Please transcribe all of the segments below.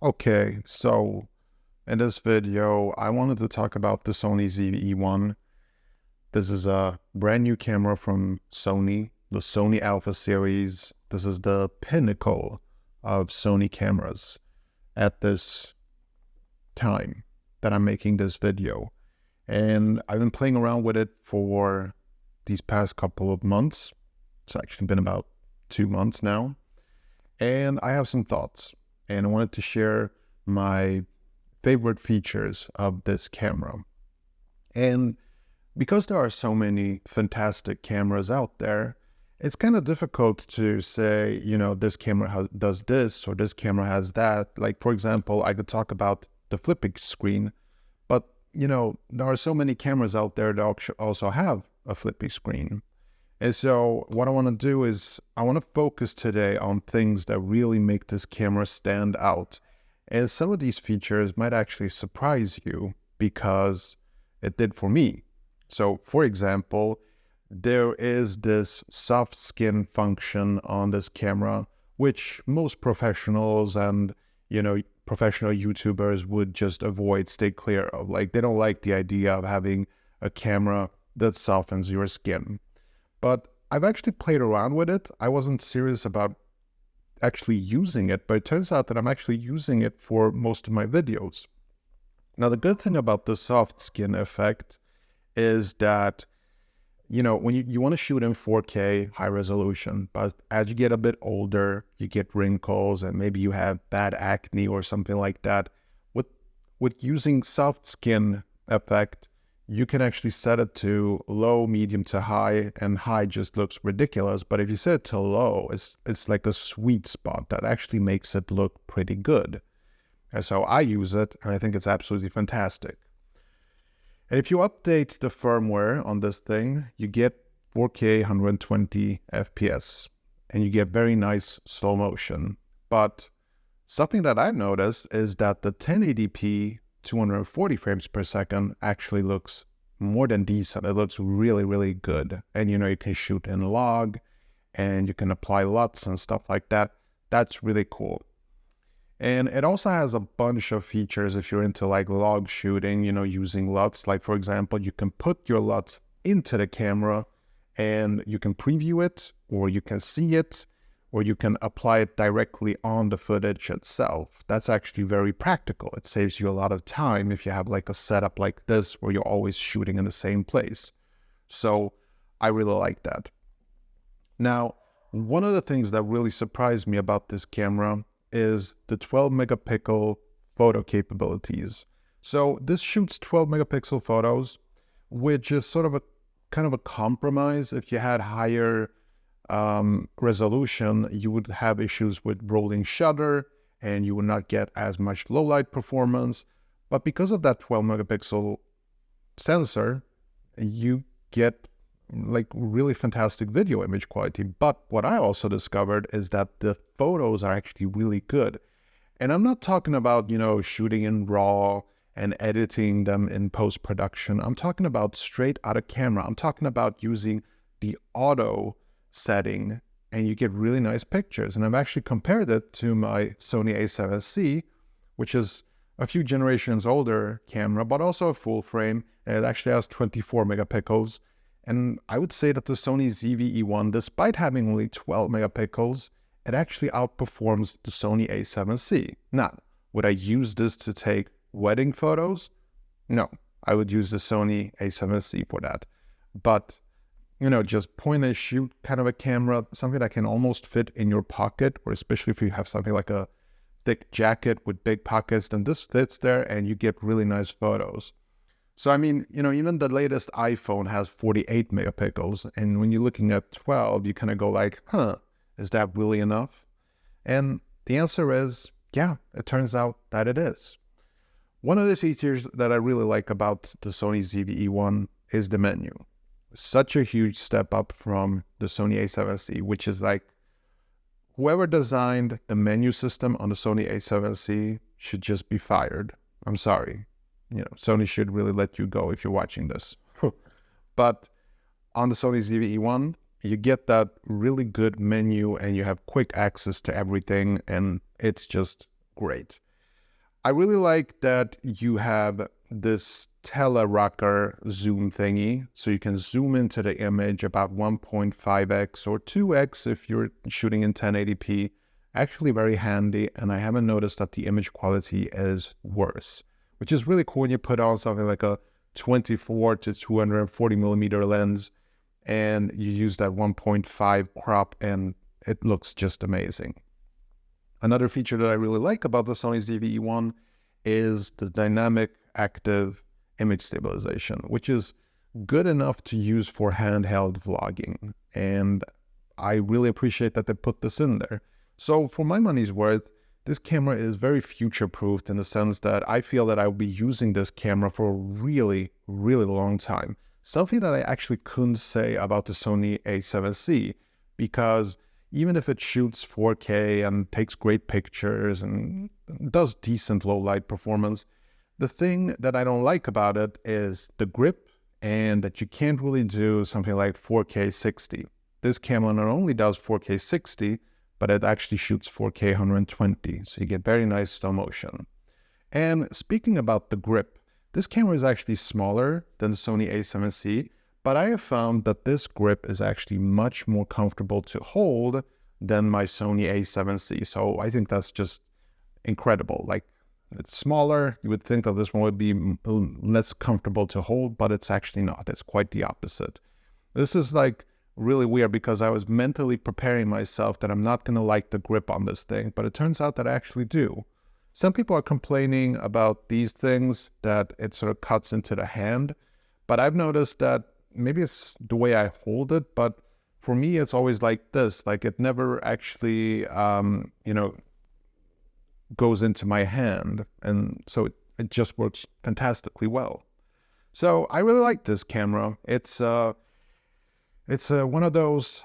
Okay, so in this video, I wanted to talk about the Sony ZV-E1. This is a brand new camera from Sony, the Sony Alpha series. This is the pinnacle of Sony cameras at this time that I'm making this video. And I've been playing around with it for these past couple of months. It's actually been about 2 months now. And I have some thoughts, and I wanted to share my favorite features of this camera. And because there are so many fantastic cameras out there, it's kind of difficult to say, this camera does this or this camera has that. Like, for example, I could talk about the flipping screen, but, there are so many cameras out there that also have a flipping screen. And so what I want to do is I want to focus today on things that really make this camera stand out. And some of these features might actually surprise you because it did for me. So for example, there is this soft skin function on this camera, which most professionals and, professional YouTubers would just avoid, stay clear of. Like, they don't like the idea of having a camera that softens your skin. But I've actually played around with it. I wasn't serious about actually using it, but it turns out that I'm actually using it for most of my videos. Now, the good thing about the soft skin effect is that, when you want to shoot in 4K high resolution, but as you get a bit older, you get wrinkles and maybe you have bad acne or something like that. With using soft skin effect, you can actually set it to low, medium to high, and high just looks ridiculous. But if you set it to low, it's like a sweet spot that actually makes it look pretty good. And so I use it, and I think it's absolutely fantastic. And if you update the firmware on this thing, you get 4K 120 FPS, and you get very nice slow motion. But something that I've noticed is that the 1080p 240 frames per second actually looks more than decent. It looks really, really good. And you can shoot in log and you can apply LUTs and stuff like that. That's really cool. And it also has a bunch of features if you're into like log shooting, using LUTs. Like, for example, you can put your LUTs into the camera and you can preview it, or you can see it, or you can apply it directly on the footage itself. That's actually very practical. It saves you a lot of time if you have like a setup like this where you're always shooting in the same place. So I really like that. Now, one of the things that really surprised me about this camera is the 12 megapixel photo capabilities. So this shoots 12 megapixel photos, which is sort of a kind of a compromise. If you had higher resolution, you would have issues with rolling shutter and you would not get as much low light performance. But because of that 12 megapixel sensor, you get like really fantastic video image quality. But what I also discovered is that the photos are actually really good. And I'm not talking about, shooting in RAW and editing them in post-production. I'm talking about straight out of camera. I'm talking about using the auto setting and you get really nice pictures. And I've actually compared it to my Sony A7C, which is a few generations older camera, but also a full frame. And it actually has 24 megapixels. And I would say that the Sony ZV-E1, despite having only 12 megapixels, it actually outperforms the Sony A7C. Now, would I use this to take wedding photos? No, I would use the Sony A7C for that. But just point and shoot kind of a camera, something that can almost fit in your pocket, or especially if you have something like a thick jacket with big pockets, then this fits there and you get really nice photos. So, I mean, even the latest iPhone has 48 megapixels. And when you're looking at 12, you kind of go like, is that really enough? And the answer is, yeah, it turns out that it is. One of the features that I really like about the Sony ZV-E1 is the menu. Such a huge step up from the Sony A7C, which is like, whoever designed the menu system on the Sony A7C should just be fired. I'm sorry. Sony should really let you go if you're watching this. But on the Sony ZV-E1, you get that really good menu and you have quick access to everything, and it's just great. I really like that you have this telerocker zoom thingy, so you can zoom into the image about 1.5x or 2x if you're shooting in 1080p. Actually very handy, and I haven't noticed that the image quality is worse, which is really cool when you put on something like a 24 to 240 millimeter lens and you use that 1.5 crop and it looks just amazing. Another feature that I really like about the Sony ZV-E1 is the dynamic active image stabilization, which is good enough to use for handheld vlogging. And I really appreciate that they put this in there. So for my money's worth, this camera is very future-proofed in the sense that I feel that I'll be using this camera for a really, really long time. Something that I actually couldn't say about the Sony A7C, because even if it shoots 4K and takes great pictures and does decent low light performance, the thing that I don't like about it is the grip and that you can't really do something like 4K 60. This camera not only does 4K 60, but it actually shoots 4K 120, so you get very nice slow motion. And speaking about the grip, this camera is actually smaller than the Sony A7C, but I have found that this grip is actually much more comfortable to hold than my Sony A7C. So I think that's just incredible. Like, it's smaller. You would think that this one would be less comfortable to hold, but it's actually not. It's quite the opposite. This is like really weird because I was mentally preparing myself that I'm not going to like the grip on this thing, but it turns out that I actually do. Some people are complaining about these things, that it sort of cuts into the hand, but I've noticed that maybe it's the way I hold it, but for me, it's always like this. Like, it never actually, you know, goes into my hand, and so it just works fantastically well. So I really like this camera. It's one of those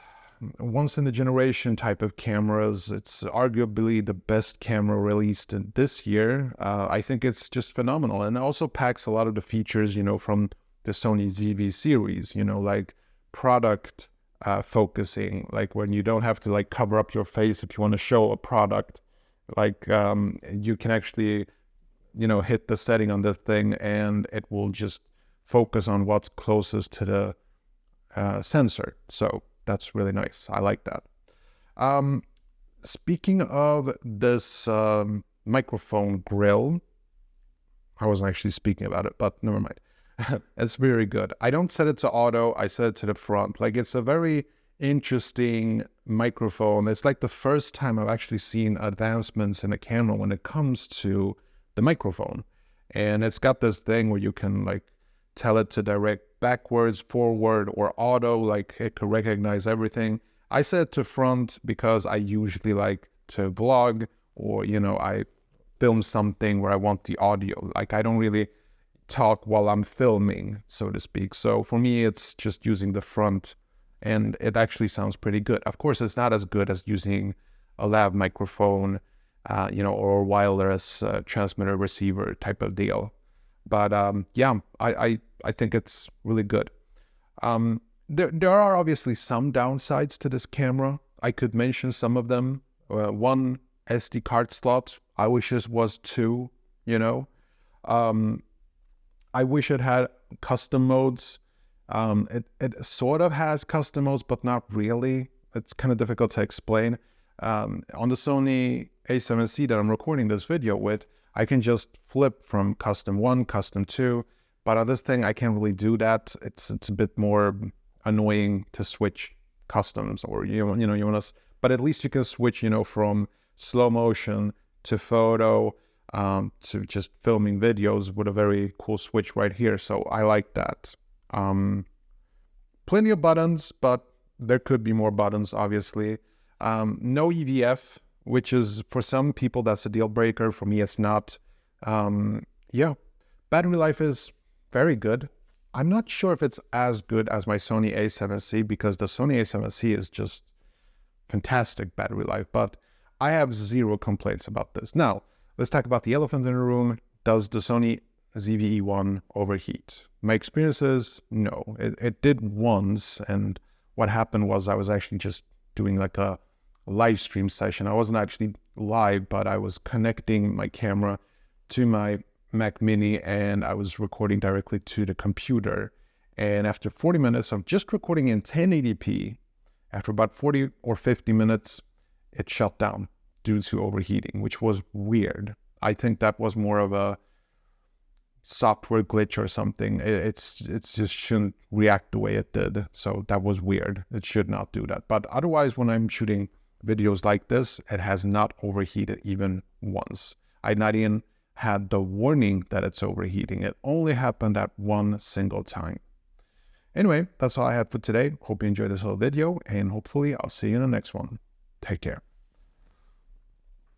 once-in-a-generation type of cameras. It's arguably the best camera released this year. I think it's just phenomenal, and it also packs a lot of the features, you know, from the Sony ZV series, you know, like product focusing, like when you don't have to like cover up your face if you want to show a product. Like you can actually, you know, hit the setting on this thing and it will just focus on what's closest to the sensor. So that's really nice. I like that. Speaking of this microphone grill, I wasn't actually speaking about it, but never mind. It's very good. I don't set it to auto. I set it to the front. Like, it's a very interesting microphone. It's like the first time I've actually seen advancements in a camera when it comes to the microphone. And it's got this thing where you can like tell it to direct backwards, forward, or auto. Like, it can recognize everything. I set it to front because I usually like to vlog, or, you know, I film something where I want the audio. Like, I don't really talk while I'm filming, so to speak. So for me, it's just using the front, and it actually sounds pretty good. Of course, it's not as good as using a lav microphone, you know, or wireless transmitter receiver type of deal. But yeah, I think it's really good. There are obviously some downsides to this camera. I could mention some of them. One, SD card slot. I wish this was 2, you know. I wish it had custom modes. It sort of has custom modes, but not really. It's kind of difficult to explain. On the Sony A7C that I'm recording this video with, I can just flip from custom 1, custom 2, but on this thing, I can't really do that. It's a bit more annoying to switch customs, or, you know, you want to, but at least you can switch, you know, from slow motion to photo, to just filming videos with a very cool switch right here. So I like that. Plenty of buttons, but there could be more buttons, obviously. No EVF, which is, for some people, that's a deal breaker. For me, it's not. Yeah, battery life is very good. I'm not sure if it's as good as my Sony A7C, because the Sony A7C is just fantastic battery life, but I have zero complaints about this. Now, let's talk about the elephant in the room. Does the Sony ZV-E1 overheat? My experience is no. It did once, and what happened was I was actually just doing like a live stream session. I wasn't actually live, but I was connecting my camera to my Mac Mini and I was recording directly to the computer. And after 40 minutes of just recording in 1080p, after about 40 or 50 minutes, it shut down due to overheating, which was weird. I think that was more of a software glitch or something. It's just shouldn't react the way it did. So that was weird. It should not do that. But otherwise, when I'm shooting videos like this, it has not overheated even once. I not even had the warning that it's overheating. It only happened at one single time. Anyway, that's all I had for today. Hope you enjoyed this whole video, and hopefully I'll see you in the next one. Take care.